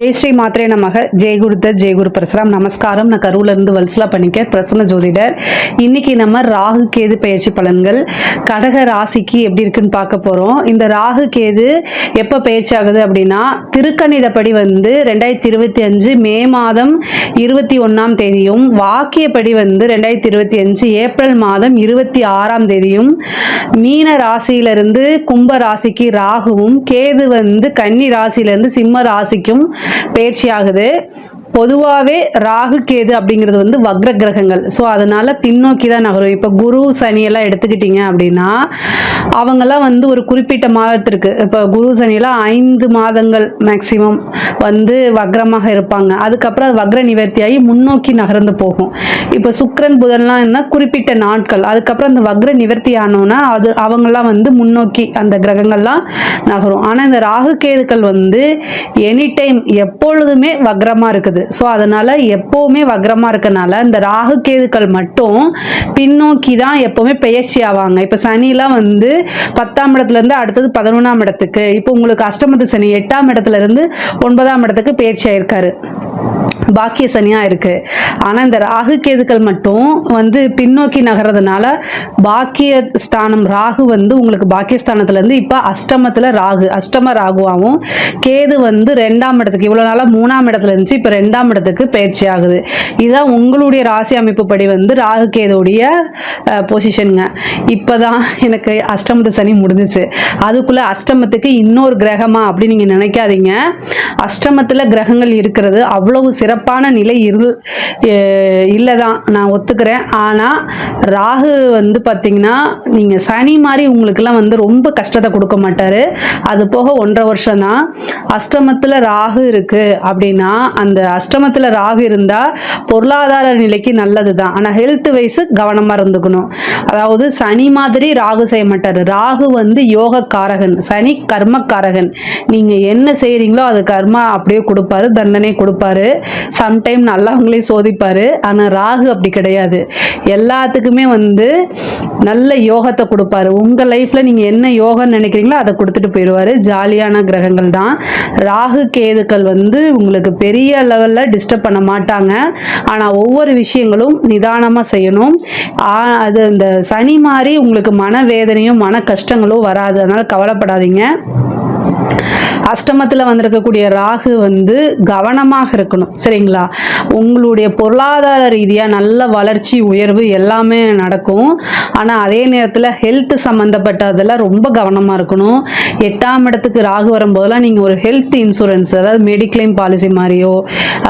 ஜெய் ஸ்ரீ மாத்ரே நமக. ஜெய் குருதத், ஜெய் குரு பரசுராம். நமஸ்காரம். நான் கரூர்ல இருந்து வல்சலா பண்ணிக்க பிரசன்ன ஜோதிடர். இன்னைக்கு நம்ம ராகு கேது பயிற்சி பலன்கள் கடக ராசிக்கு எப்படி இருக்குன்னு பார்க்க போறோம். இந்த ராகு கேது எப்ப பயிற்சி ஆகுது அப்படின்னா, திருக்கணிதப்படி 2025 மே மாதம் 21ஆம் தேதியும், வாக்கியப்படி 2025 ஏப்ரல் மாதம் 26ஆம் தேதியும் மீன ராசியிலிருந்து கும்ப ராசிக்கு ராகுவும், கேது கன்னி ராசியிலிருந்து சிம்ம ராசிக்கும் பயிற்சி ஆகுது. பொதுவாகவே ராகு கேது அப்படிங்கிறது வக்ர கிரகங்கள். ஸோ அதனால பின்னோக்கி தான் நகரும். இப்போ குரு சனியெல்லாம் எடுத்துக்கிட்டீங்க அப்படின்னா அவங்கெல்லாம் ஒரு குறிப்பிட்ட மாதத்திற்கு, இப்போ குரு சனியெல்லாம் 5 மாதங்கள் மேக்சிமம் வக்ரமாக இருப்பாங்க. அதுக்கப்புறம் அது வக்ர நிவர்த்தியாகி முன்னோக்கி நகர்ந்து போகும். இப்போ சுக்கிரன் புதன்லாம் என்ன குறிப்பிட்ட நாட்கள், அதுக்கப்புறம் அந்த வக்ர நிவர்த்தி ஆனோன்னா அது அவங்கெல்லாம் முன்னோக்கி அந்த கிரகங்கள்லாம் நகரும். ஆனால் இந்த ராகு கேதுக்கள் எனி டைம் எப்பொழுதுமே வக்ரமாக இருக்குது. ஸோ அதனால எப்பவுமே வக்ரமா இருக்கனால இந்த ராகு கேதுக்கள் மட்டும் பின்னோக்கி தான் எப்பவுமே பெயர்ச்சி ஆவாங்க. இப்ப சனிலாம் 10ஆம் இடத்துல இருந்து அடுத்தது 11ஆம் இடத்துக்கு, இப்போ உங்களுக்கு அஷ்டமத்து சனி 8ஆம் இடத்துல இருந்து 9ஆம் இடத்துக்கு பெயர்ச்சி ஆயிருக்காரு, பாக்கிய சனியா இருக்கு. ஆனா இந்த ராகு கேதுக்கள் மட்டும் பின்னோக்கி நகர்றதுனால பாக்கிய ஸ்தானம் ராகு உங்களுக்கு பாக்கியஸ்தானத்துல இருந்து இப்ப அஷ்டமத்துல ராகு, அஷ்டம ராகுவாகவும், கேது 2ஆம் இடத்துக்கு, இவ்வளவு நாளா 3ஆம் இடத்துல இருந்துச்சு, இப்ப 2ஆம் இடத்துக்கு பயிற்சி ஆகுது. இதுதான் உங்களுடைய ராசி அமைப்பு படி ராகு கேதுடைய பொசிஷனுங்க. இப்பதான் எனக்கு அஷ்டமத்து சனி முடிஞ்சிச்சு. அதுக்குள்ள அஷ்டமத்துக்கு இன்னொரு கிரகமா அப்படின்னு நீங்க நினைக்காதீங்க. அஷ்டமத்துல கிரகங்கள் இருக்கிறது அவ்வளவு சிறப்பான நிலை இல்லைதான், நான் ஒத்துக்கிறேன். ஆனால் ராகு பார்த்தீங்கன்னா நீங்கள் சனி மாதிரி உங்களுக்கெல்லாம் ரொம்ப கஷ்டத்தை கொடுக்க மாட்டார். அது போக 1.5 வருஷம் தான். அஷ்டமத்தில் ராகு இருக்கு அப்படின்னா அந்த அஷ்டமத்தில் ராகு இருந்தால் பொருளாதார நிலைக்கு நல்லது தான். ஆனால் ஹெல்த் வைஸ் கவனமாக இருந்துக்கணும். அதாவது சனி மாதிரி ராகு செய்ய மாட்டார். ராகு யோக காரகன், சனி கர்மக்காரகன். நீங்கள் என்ன செய்கிறீங்களோ அது கர்மா அப்படியே கொடுப்பாரு, தண்டனை கொடுப்பாரு. சம்டைம் நல்லவங்களையும் சோதிப்பாரு. ஆனால் ராகு அப்படி கிடையாது. எல்லாத்துக்குமே நல்ல யோகத்தை கொடுப்பாரு. உங்கள் லைஃப்பில் நீங்கள் என்ன யோகம் நினைக்கிறீங்களோ அதை கொடுத்துட்டு போயிடுவார். ஜாலியான கிரகங்கள் தான் ராகு கேதுக்கள். உங்களுக்கு பெரிய லெவலில் டிஸ்டர்ப் பண்ண மாட்டாங்க. ஆனால் ஒவ்வொரு விஷயங்களும் நிதானமாக செய்யணும். அது இந்த சனி மாதிரி உங்களுக்கு மனவேதனையும் மன கஷ்டங்களும் வராது. அதனால் கவலைப்படாதீங்க. அஷ்டமத்தில் வந்திருக்கக்கூடிய ராகு கவனமாக இருக்கணும், சரிங்களா? உங்களுடைய பொருளாதார ரீதியாக நல்ல வளர்ச்சி உயர்வு எல்லாமே நடக்கும். ஆனால் அதே நேரத்தில் ஹெல்த் சம்மந்தப்பட்டதெல்லாம் ரொம்ப கவனமாக இருக்கணும். 8ஆம் இடத்துக்கு ராகு வரும்போதெல்லாம் நீங்கள் ஒரு ஹெல்த் இன்சூரன்ஸ், அதாவது மெடிக்ளைம் பாலிசி மாதிரியோ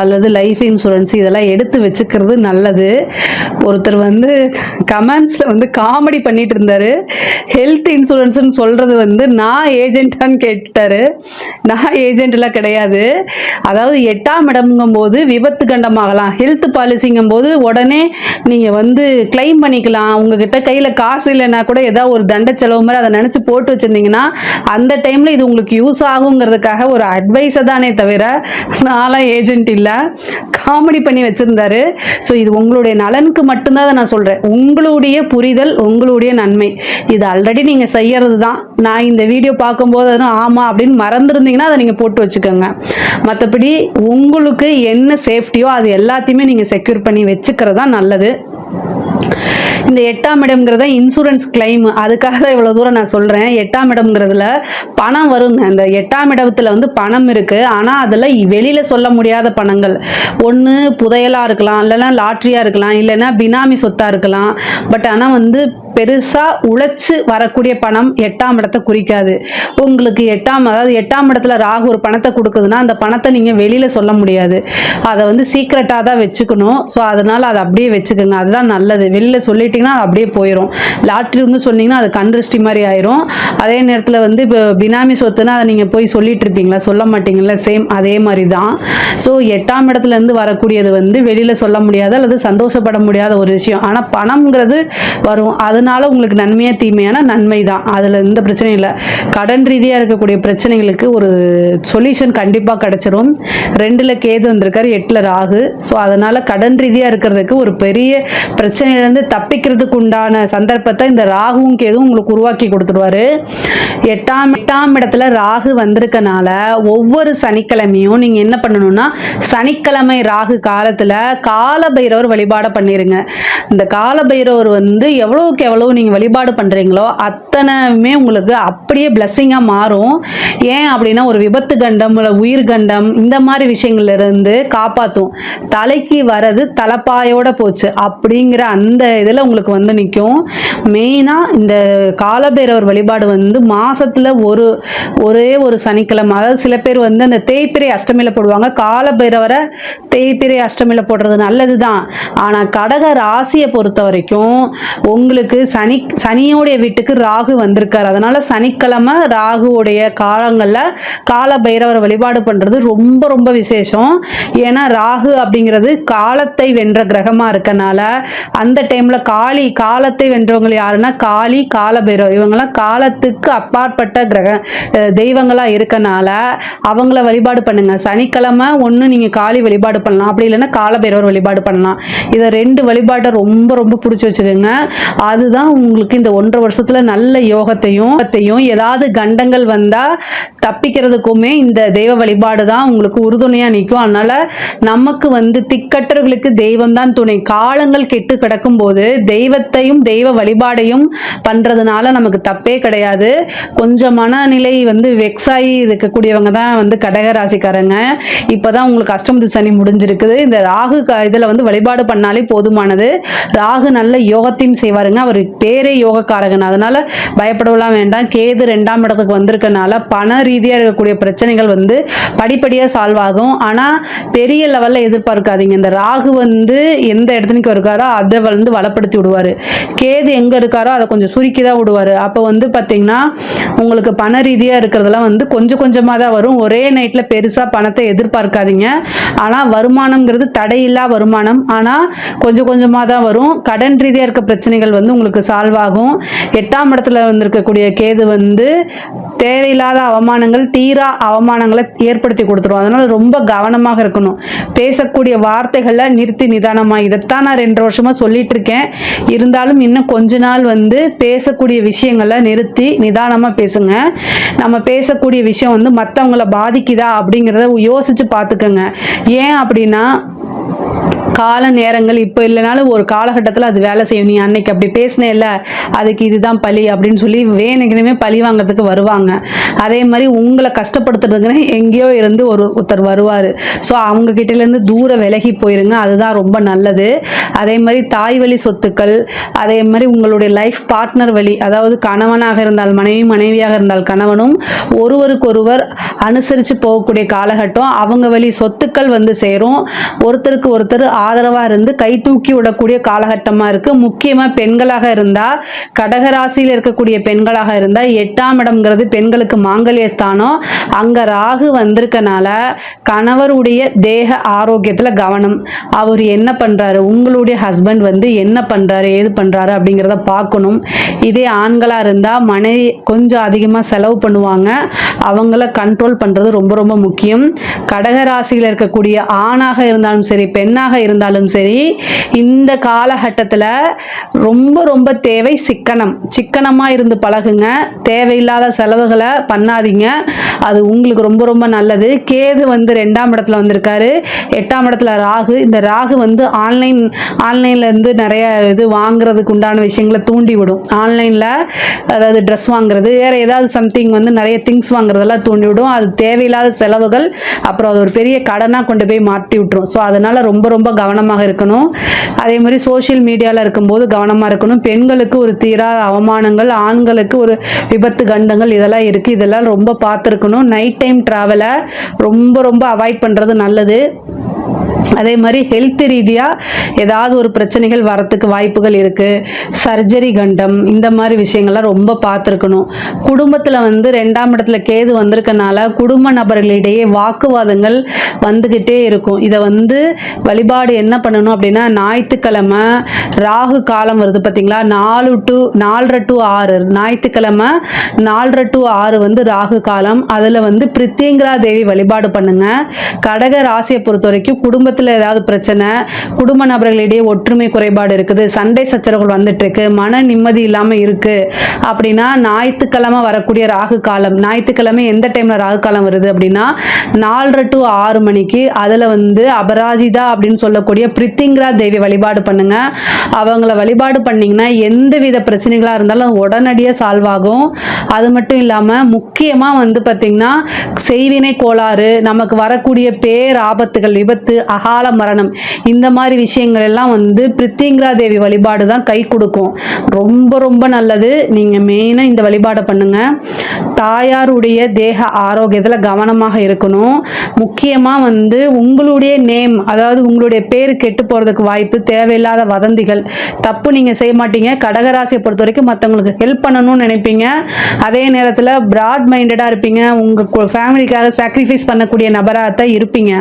அல்லது லைஃப் இன்சூரன்ஸ் இதெல்லாம் எடுத்து வச்சுக்கிறது நல்லது. ஒருத்தர் கமெண்ட்ஸில் காமெடி பண்ணிட்டு இருந்தாரு. ஹெல்த் இன்சூரன்ஸ்ன்னு சொல்கிறது நான் ஏஜென்ட்டான்னு கேட்டாரு. நான் ஏஜென்ட்லாம் கிடையாது. அதாவது 8ஆம் இடம்ங்கும் போது விபத்து கண்டமாகலாம். ஹெல்த் பாலிசிங்கும் போது உடனே நீங்கள் கிளைம் பண்ணிக்கலாம். உங்ககிட்ட கையில் காசு இல்லைன்னா கூட ஏதாவது ஒரு தண்ட செலவு மாதிரி அதை நினச்சி போட்டு வச்சுருந்தீங்கன்னா அந்த டைமில் இது உங்களுக்கு யூஸ் ஆகுங்கிறதுக்காக ஒரு அட்வைஸை தானே தவிர நான்லாம் ஏஜென்ட் இல்லை. காமெடி பண்ணி வச்சுருந்தாரு. ஸோ இது உங்களுடைய நலனுக்கு மட்டும்தான் அதை நான் சொல்கிறேன். உங்களுடைய புரிதல், உங்களுடைய நன்மை. இது ஆல்ரெடி நீங்கள் செய்யறது தான். நான் இந்த வீடியோ பார்க்கும்போது ஆமாம் அப்படின்னு மறந்துருந்தீங்கன்னா அதை நீங்கள் போட்டு வச்சுக்கோங்க. மற்றபடி உங்களுக்கு என்ன சேஃப்டியோ அது எல்லாத்தையுமே நீங்கள் செக்யூர் பண்ணி வச்சுக்கிறது தான் நல்லது. இந்த 8ஆம் இடம்ங்கிறத இன்சூரன்ஸ் கிளைம், அதுக்காக தான் இவ்வளோ தூரம் நான் சொல்கிறேன். 8ஆம் இடம்ங்கிறதுல பணம் வருங்க. இந்த 8ஆம் இடத்துல பணம் இருக்குது. ஆனால் அதில் வெளியில் சொல்ல முடியாத பணங்கள். ஒன்று புதையலாக இருக்கலாம், இல்லைன்னா லாட்ரியாக இருக்கலாம், இல்லைன்னா பினாமி சொத்தாக இருக்கலாம். பட் ஆனால் பெருசாக உழைச்சி வரக்கூடிய பணம் 8ஆம் இடத்தை குறிக்காது. உங்களுக்கு 8ஆம் இடத்துல ராகு ஒரு பணத்தை கொடுக்குதுன்னா அந்த பணத்தை நீங்கள் வெளியில் சொல்ல முடியாது. அதை சீக்ரெட்டாக தான் வச்சுக்கணும். ஸோ அதனால் அதை அப்படியே வச்சுக்கோங்க. அதுதான் நல்லது. வெளியில் சொல்லிட்டிங்கன்னா அது அப்படியே போயிடும். லாட்ரி சொன்னீங்கன்னா அது கண்திருஷ்டி மாதிரி ஆயிரும். அதே நேரத்தில் இப்போ பினாமி சொத்துனா அதை நீங்கள் போய் சொல்லிட்டு இருப்பீங்களா, சொல்ல மாட்டீங்களா? சேம் அதே மாதிரி தான். ஸோ 8ஆம் இடத்துலேருந்து வரக்கூடியது வெளியில் சொல்ல முடியாத அல்லது சந்தோஷப்பட முடியாத ஒரு விஷயம். ஆனால் பணம்ங்கிறது வரும். அது அதனால உங்களுக்கு நன்மையாக தீமையான நன்மை தான், அதில் எந்த பிரச்சனையும் இல்லை. கடன் ரீதியாக இருக்கக்கூடிய பிரச்சனைகளுக்கு ஒரு சொல்யூஷன் கண்டிப்பாக கிடச்சிரும். 2ல் கேது வந்திருக்காரு, 8ல் ராகு. ஸோ அதனால் கடன் ரீதியாக இருக்கிறதுக்கு ஒரு பெரிய பிரச்சனையிலேருந்து தப்பிக்கிறதுக்கு உண்டான சந்தர்ப்பத்தை இந்த ராகுவும் கேதுவும் உங்களுக்கு உருவாக்கி கொடுத்துருவாரு. 8ஆம் இடத்துல ராகு வந்திருக்கனால ஒவ்வொரு சனிக்கிழமையும் நீங்கள் என்ன பண்ணணும்னா, சனிக்கிழமை ராகு காலத்தில் கால பைரவர் வழிபாடு பண்ணிடுங்க. இந்த கால பைரவர் வந்து எவ்வளோக்கு எவ்வளோ நீங்கள் வழிபாடு பண்ணுறீங்களோ அத்தனையுமே உங்களுக்கு அப்படியே பிளஸ்ஸிங்காக மாறும். ஏன் அப்படின்னா, ஒரு விபத்து கண்டம் இல்லை உயிர் கண்டம் இந்த மாதிரி விஷயங்கள்லேருந்து காப்பாற்றும். தலைக்கு வரது தலைப்பாயோட போச்சு அப்படிங்கிற அந்த இதில் உங்களுக்கு வந்து நிற்கும். மெயினாக இந்த காலபைரவர் வழிபாடு வந்து மாதத்தில் ஒரே ஒரு சனிக்கிழமை, அதாவது சில பேர் வந்து அந்த தேய்பிறை அஷ்டமியில் போடுவாங்க. காலபைரவரை தேய்பிறை அஷ்டமியில் போடுறது நல்லது தான். ஆனால் கடக ராசியை பொறுத்த வரைக்கும் உங்களுக்கு சனியோடைய வீட்டுக்கு ராகு வந்திருக்காரு. அதனால் சனிக்கிழமை ராகுவோடைய காலங்களில் கால பைரவரை வழிபாடு பண்ணுறது ரொம்ப ரொம்ப விசேஷம். ஏன்னா ராகு அப்படிங்கிறது காலத்தை வென்ற கிரகமாக இருக்கனால அந்த டைமில் காலத்தை வென்றவங்க யாருன்னா காளி, கால பைரவர், இவங்கெல்லாம் காலத்துக்கு அப்பாற்பட்ட தெய்வங்களாக இருக்கனால அவங்கள வழிபாடு பண்ணுங்க. சனிக்கிழமை ஒன்று நீங்கள் காளி வழிபாடு பண்ணலாம், அப்படி இல்லைன்னா கால பைரவர் வழிபாடு பண்ணலாம். இதை 2 வழிபாட்டை ரொம்ப ரொம்ப பிடிச்சி வச்சுருங்க. அதுதான் உங்களுக்கு இந்த 1.5 வருஷத்தில் நல்ல யோகத்தையும் ஏதாவது கண்டங்கள் வந்தால் தப்பிக்கிறதுக்குமே இந்த தெய்வ வழிபாடு தான் உங்களுக்கு உறுதுணையாக நிற்கும். அதனால் நமக்கு வந்து திக்கற்றவர்களுக்கு தெய்வம் தான் துணை. காலங்கள் கெட்டு கிடக்கும் போது தெய்வத்தையும் தெய்வ வழிபாடையும் பண்ணுறதுனால நமக்கு தப்பே கிடையாது. கொஞ்சம் மனநிலை வந்து வெக்ஸாகி இருக்கக்கூடியவங்க தான் வந்து கடகராசிக்காரங்க. இப்போ தான் உங்களுக்கு அஷ்டமத்து சனி முடிஞ்சிருக்குது. இந்த ராகு இதில் வந்து வழிபாடு பண்ணாலே போதுமானது. ராகு நல்ல யோகத்தையும் செய்வாருங்க. அவர் பேரே யோகக்காரகன், அதனால் பயப்படலாம் வேண்டாம். கேது 2ஆம் இடத்துக்கு வந்திருக்கனால பண ரீதியாக இருக்கக்கூடிய பிரச்சனைகள் வந்து படிப்படியாக சால்வ் ஆகும். ஆனால் பெரிய லெவலில் எதிர்பார்க்காதீங்க. இந்த ராகு வந்து எந்த இடத்துக்கு இருக்காரோ அதை வந்து வளப்படுத்தி விடுவார். கேது எங்கே இருக்காரோ அதை கொஞ்சம் சுருக்கி தான் விடுவார். அப்போ வந்து பார்த்திங்கன்னா உங்களுக்கு பண ரீதியாக இருக்கிறதெல்லாம் வந்து கொஞ்சம் கொஞ்சமாக தான் வரும். ஒரே நைட்டில் பெருசாக பணத்தை எதிர்பார்க்காதீங்க. ஆனால் வருமானம்ங்கிறது தடையில்லா வருமானம், ஆனால் கொஞ்சம் கொஞ்சமாக தான் வரும். கடன் ரீதியாக இருக்க பிரச்சனைகள் வந்து உங்களுக்கு சால்வ் ஆகும். 8ஆம் இடத்துல வந்திருக்கக்கூடிய கேது வந்து தேவையில்லாத அவமானங்கள், தீரா அவமானங்களை ஏற்படுத்தி கொடுத்துரும். அதனால் ரொம்ப கவனமாக இருக்கணும். பேசக்கூடிய வார்த்தைகளை நிறுத்தி நிதானமாக, இதைத்தான் நான் 2 வருஷமாக சொல்லிட்டு இருக்கேன். இருந்தாலும் இன்னும் கொஞ்ச நாள் வந்து பேசக்கூடிய விஷயங்களை நிறுத்தி நிதானமாக பேசுங்க. நம்ம பேசக்கூடிய விஷயம் வந்து மற்றவங்களை பாதிக்குதா அப்படிங்கிறத யோசித்து பார்த்துக்கோங்க. ஏன் அப்படின்னா, கால நேரங்கள் இப்போ இல்லைனாலும் ஒரு காலகட்டத்தில் அது வேலை செய்யும். நீ அன்னைக்கு அப்படி பேசினே இல்லை, அதுக்கு இதுதான் பழி அப்படின்னு சொல்லி வேணுங்கனே பழி வாங்கிறதுக்கு வருவாங்க. அதே மாதிரி உங்களை கஷ்டப்படுத்துறதுக்குன்னு எங்கேயோ இருந்து ஒருத்தர் வருவார். ஸோ அவங்க கிட்டேருந்து தூர விலகி போயிருங்க, அதுதான் ரொம்ப நல்லது. அதே மாதிரி தாய் வழி சொத்துக்கள், அதே மாதிரி உங்களுடைய லைஃப் பார்ட்னர் வழி, அதாவது கணவனாக இருந்தால் மனைவி, மனைவியாக இருந்தால் கணவனும் ஒருவருக்கொருவர் அனுசரித்து போகக்கூடிய காலகட்டம். அவங்க வழி சொத்துக்கள் வந்து சேரும். ஒருத்தருக்கு ஒருத்தர் ஆதரவாக இருந்து கை தூக்கி விடக்கூடிய காலகட்டமாக இருக்குது. முக்கியமாக பெண்களாக இருந்தால், கடகராசியில் இருக்கக்கூடிய பெண்களாக இருந்தால் 8ஆம் இடம்ங்கிறது பெண்களுக்கு மாங்கல்ய ஸ்தானம். அங்கே ராகு வந்திருக்கனால கணவருடைய தேக ஆரோக்கியத்தில் கவனம். அவர் என்ன பண்ணுறாரு, உங்களுடைய ஹஸ்பண்ட் வந்து என்ன பண்ணுறாரு, ஏது பண்ணுறாரு அப்படிங்கிறத பார்க்கணும். இதே ஆண்களாக இருந்தால் மனைவி கொஞ்சம் அதிகமாக செலவு பண்ணுவாங்க, அவங்கள கண்ட்ரோல் பண்ணுறது ரொம்ப ரொம்ப முக்கியம். கடகராசியில் இருக்கக்கூடிய ஆணாக இருந்தாலும் சரி, பெண்ணாக இருந்தாலும் சரி, இந்த காலகட்டத்தில் ரொம்ப ரொம்ப தேவை சிக்கனமாக இருந்து பழகுங்க. தேவையில்லாத செலவுகளை பண்ணாதீங்க, அது உங்களுக்கு ரொம்ப ரொம்ப நல்லது. கேது வந்து 2ஆம் இடத்துல வந்திருக்காரு, 8ஆம் இடத்துல ராகு. இந்த ராகு வந்து ஆன்லைன்ல இருந்து நிறைய இது வாங்குறதுக்கு உண்டான விஷயங்களை தூண்டி விடும். ஆன்லைனில் அதாவது ட்ரெஸ் வாங்குறது, வேறு ஏதாவது சம்திங் வந்து நிறைய திங்ஸ் வாங்குறதெல்லாம் தூண்டி விடும். அது தேவையில்லாத செலவுகள், அப்புறம் அது ஒரு பெரிய கடனாக கொண்டு போய் மாட்டி விட்டுரும். ஸோ அதனால் ரொம்ப ரொம்ப கவனமாக இருக்கணும். அதே மாதிரி சோஷியல் மீடியாவில் இருக்கும்போது கவனமாக இருக்கணும். பெண்களுக்கு ஒரு தீரா அவமானங்கள், ஆண்களுக்கு ஒரு விபத்து கண்டங்கள் இதெல்லாம் இருக்குது. இதெல்லாம் ரொம்ப பார்த்துருக்கணும். நைட் டைம் ட்ராவலை ரொம்ப ரொம்ப அவாய்ட் பண்ணுறது நல்லது. அதே மாதிரி ஹெல்த் ரீதியாக ஏதாவது ஒரு பிரச்சனைகள் வரத்துக்கு வாய்ப்புகள் இருக்குது. சர்ஜரி கண்டம் இந்த மாதிரி விஷயங்கள்லாம் ரொம்ப பார்த்துருக்கணும். குடும்பத்தில் வந்து 2ஆம் இடத்துல கேது வந்திருக்கனால குடும்ப நபர்களிடையே வாக்குவாதங்கள் வந்துக்கிட்டே இருக்கும். இதை வந்து வழிபாடு என்ன பண்ணணும் அப்படின்னா, ஞாயிற்றுக்கிழமை ராகு காலம் வருது பார்த்தீங்களா, 4 to 6 ஞாயிற்றுக்கிழமை 4 to 6 வந்து ராகு காலம். அதில் வந்து பிரித்தியங்கரா தேவி வழிபாடு பண்ணுங்க. கடக ராசியை பொறுத்த வரைக்கும் குடும்பத்தில் ஏதாவது பிரச்சனை, குடும்ப நபர்களிடையே ஒற்றுமை குறைபாடு இருக்குது, சண்டை சச்சரவுகள் வந்துட்டு இருக்கு, மன நிம்மதி இல்லாமல் இருக்கு அப்படின்னா ஞாயிற்றுக்கிழமை வரக்கூடிய ராகு காலம், ஞாயிற்றுக்கிழமை எந்த டைம்ல ராகு காலம் வருது அப்படின்னா 4 to 6 மணிக்கு. அதில் வந்து அபராஜிதா அப்படின்னு சொல்லக்கூடிய பிரித்திங்கரா தேவி வழிபாடு பண்ணுங்க. அவங்கள வழிபாடு பண்ணீங்கன்னா எந்தவித பிரச்சனைகளாக இருந்தாலும் உடனடியாக சால்வ் ஆகும். அது மட்டும் இல்லாமல் முக்கியமாக வந்து பார்த்தீங்கன்னா செய்வினை கோளாறு, நமக்கு வரக்கூடிய பேராபத்துகள், விபத்து, அகால மரணம், இந்த மாதிரி விஷயங்கள் எல்லாம் வந்து பிரித்திங்கரா தேவி வழிபாடு தான் கை கொடுக்கும். ரொம்ப ரொம்ப நல்லது. நீங்கள் மெயினாக இந்த வழிபாடை பண்ணுங்க. தாயாருடைய தேக ஆரோக்கியத்தில் கவனமாக இருக்கணும். முக்கியமாக வந்து உங்களுடைய நேம், அதாவது உங்களுடைய பேர் கெட்டு போகிறதுக்கு வாய்ப்பு, தேவையில்லாத வதந்திகள், தப்பு நீங்கள் செய்ய மாட்டீங்க. கடகராசியை பொறுத்த வரைக்கும் மற்றவங்களுக்கு ஹெல்ப் பண்ணணும்னு நினைப்பீங்க. அதே நேரத்தில் பிராட் மைண்டடாக இருப்பீங்க. உங்கள் ஃபேமிலிக்காக சாக்ரிஃபைஸ் பண்ணக்கூடிய நபராக தான் இருப்பீங்க.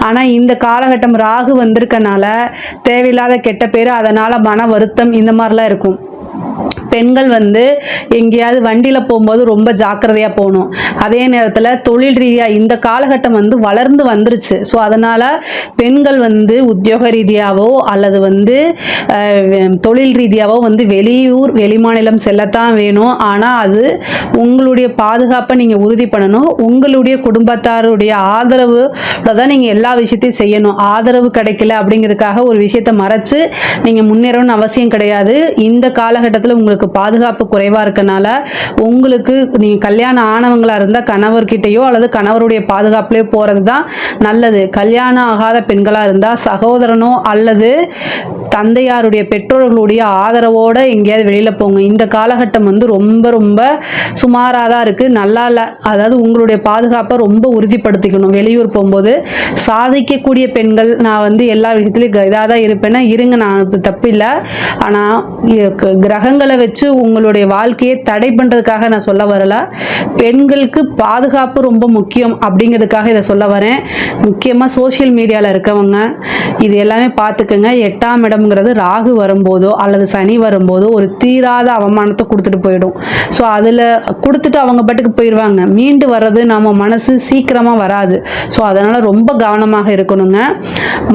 ஆனால் இந்த காலகட்டம் ராகு வந்திருக்கனால தேவையில்லாத கெட்ட பேர், அதனால் மன வருத்தம் இந்த மாதிரிலாம் இருக்கும். பெண்கள் வந்து எங்கேயாவது வண்டியில் போகும்போது ரொம்ப ஜாக்கிரதையாக போகணும். அதே நேரத்தில் தொழில் ரீதியாக இந்த காலகட்டம் வந்து வளர்ந்து வந்துருச்சு. ஸோ அதனால் பெண்கள் வந்து உத்தியோக ரீதியாகவோ அல்லது வந்து தொழில் ரீதியாகவோ வந்து வெளியூர் வெளிமாநிலம் செல்லத்தான் வேணும். ஆனால் அது உங்களுடைய பாதுகாப்பை நீங்கள் உறுதி பண்ணணும். உங்களுடைய குடும்பத்தாருடைய ஆதரவு தான் நீங்கள் எல்லா விஷயத்தையும் செய்யணும். ஆதரவு கிடைக்கல அப்படிங்கிறதுக்காக ஒரு விஷயத்தை மறைச்சு நீங்கள் முன்னேறணும்னு அவசியம் கிடையாது. இந்த காலகட்டத்தில் உங்களுக்கு பாதுகாப்பு குறைவா இருக்கனால உங்களுக்கு நீங்க கல்யாணம் ஆனவங்களா இருந்தா கணவர்கிட்டயோ அல்லது கணவருடைய பாதுகாப்புலயோ போறது தான் நல்லது. கல்யாணம் ஆகாத பெண்களா இருந்தா சகோதரனோ அல்லது தந்தையாருடைய பெற்றோர்களுடைய ஆதரவோட எங்கேயாவது வெளியில போங்க. இந்த காலகட்டம் வந்து ரொம்ப ரொம்ப சுமாராக தான் இருக்கு, நல்லா இல்லை. அதாவது உங்களுடைய பாதுகாப்பை ரொம்ப உறுதிப்படுத்திக்கணும். வெளியூர் போகும்போது சாதிக்கக்கூடிய பெண்கள், நான் வந்து எல்லா விஷயத்துலையும் இதாக தான் இருப்பேன்னா இருங்க, நான் தப்பு இல்லை. ஆனால் கிரகங்களை வச்சு உங்களுடைய வாழ்க்கையை தடை பண்ணுறதுக்காக நான் சொல்ல வரல. பெண்களுக்கு பாதுகாப்பு ரொம்ப முக்கியம் அப்படிங்கிறதுக்காக இதை சொல்ல வரேன். முக்கியமாக சோஷியல் மீடியாவில் இருக்கவங்க இது எல்லாமே பார்த்துக்கோங்க. 8ஆம் இடம்ங்கிறது ராகு வரும்போதோ அல்லது சனி வரும்போதோ ஒரு தீராத அவமானத்தை கொடுத்துட்டு போயிடும். ஸோ அதில் கொடுத்துட்டு அவங்க பாட்டுக்கு போயிடுவாங்க. மீண்டு வர்றது நம்ம மனசு சீக்கிரமாக வராது. ஸோ அதனால் ரொம்ப கவனமாக இருக்கணுங்க.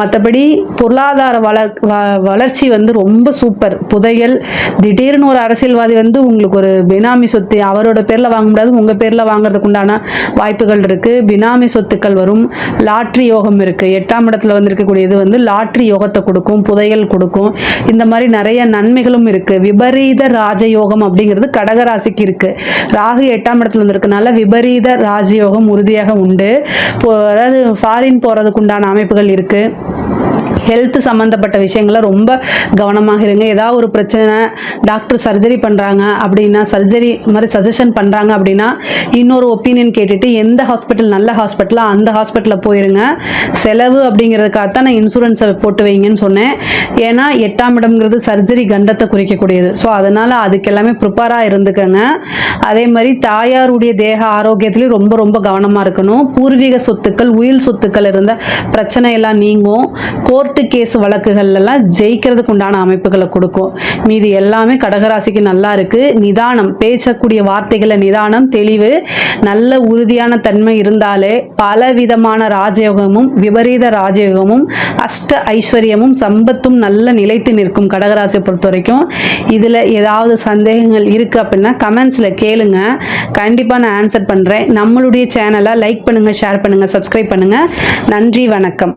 மற்றபடி பொருளாதார வளர்ச்சி வந்து ரொம்ப சூப்பர். புதையல், திடீர்னு ஒரு அரசியல்வாதி வந்து உங்களுக்கு ஒரு பினாமி சொத்து அவரோட பேரில் வாங்க முடியாது, உங்கள் பேரில் வாங்குறதுக்கு உண்டான வாய்ப்புகள் இருக்குது. பினாமி சொத்துக்கள் வரும். லாட்ரி யோகம் இருக்குது. 8ஆம் இடத்துல வந்திருக்கக்கூடியது வந்து லாட்ரி யோகத்தை கொடுக்கும், புதையல் கொடுக்கும். இந்த மாதிரி நிறைய நன்மைகளும் இருக்குது. விபரீத ராஜயோகம் அப்படிங்கிறது கடகராசிக்கு இருக்குது. ராகு 8ஆம் இடத்துல வந்திருக்கனால விபரீத ராஜயோகம் உறுதியாக உண்டு. அதாவது ஃபாரின் போகிறதுக்கு உண்டான அமைப்புகள் இருக்குது. ஹெல்த் சம்மந்தப்பட்ட விஷயங்களை ரொம்ப கவனமாக இருங்க. ஏதாவது ஒரு பிரச்சனை, டாக்டர் சர்ஜரி பண்ணுறாங்க அப்படின்னா, சர்ஜரி மாதிரி சஜஷன் பண்ணுறாங்க அப்படின்னா இன்னொரு ஒப்பீனியன் கேட்டுட்டு எந்த ஹாஸ்பிட்டல் நல்ல ஹாஸ்பிட்டலாக அந்த ஹாஸ்பிட்டலில் போயிருங்க. செலவு அப்படிங்கிறதுக்காகத்தான் நான் இன்சூரன்ஸை போட்டு வைங்கன்னு சொன்னேன். ஏன்னா 8ஆம் இடம்ங்கிறது சர்ஜரி கண்டத்தை குறிக்கக்கூடியது. ஸோ அதனால் அதுக்கு எல்லாமே ப்ரிப்பேராக இருந்துக்கங்க. அதே மாதிரி தாயாருடைய தேக ஆரோக்கியத்துலேயும் ரொம்ப ரொம்ப கவனமாக இருக்கணும். பூர்வீக சொத்துக்கள், உயில் சொத்துக்கள் இருந்த பிரச்சனை எல்லாம் நீங்கும். கோர்ட்டு கேஸ் வழக்குகள் எல்லாம் ஜெயிக்கிறதுக்கு உண்டான அமைப்புகளை கொடுக்கும். மீது எல்லாமே கடகராசிக்கு நல்லா இருக்கு. நிதானம், பேசக்கூடிய வார்த்தைகளை நிதானம், தெளிவு, நல்ல உறுதியான தன்மை இருந்தாலே பல விதமான ராஜயோகமும் விபரீத ராஜயோகமும் அஷ்ட ஐஸ்வர்யமும் சம்பத்தும் நல்ல நிலைத்து நிற்கும் கடகராசியை பொறுத்த வரைக்கும். இதில் ஏதாவது சந்தேகங்கள் இருக்குது அப்படின்னா கமெண்ட்ஸில் கேளுங்க. கண்டிப்பாக நான் ஆன்சர் பண்ணுறேன். நம்மளுடைய சேனலை லைக் பண்ணுங்கள், ஷேர் பண்ணுங்கள், சப்ஸ்கிரைப் பண்ணுங்கள். நன்றி, வணக்கம்.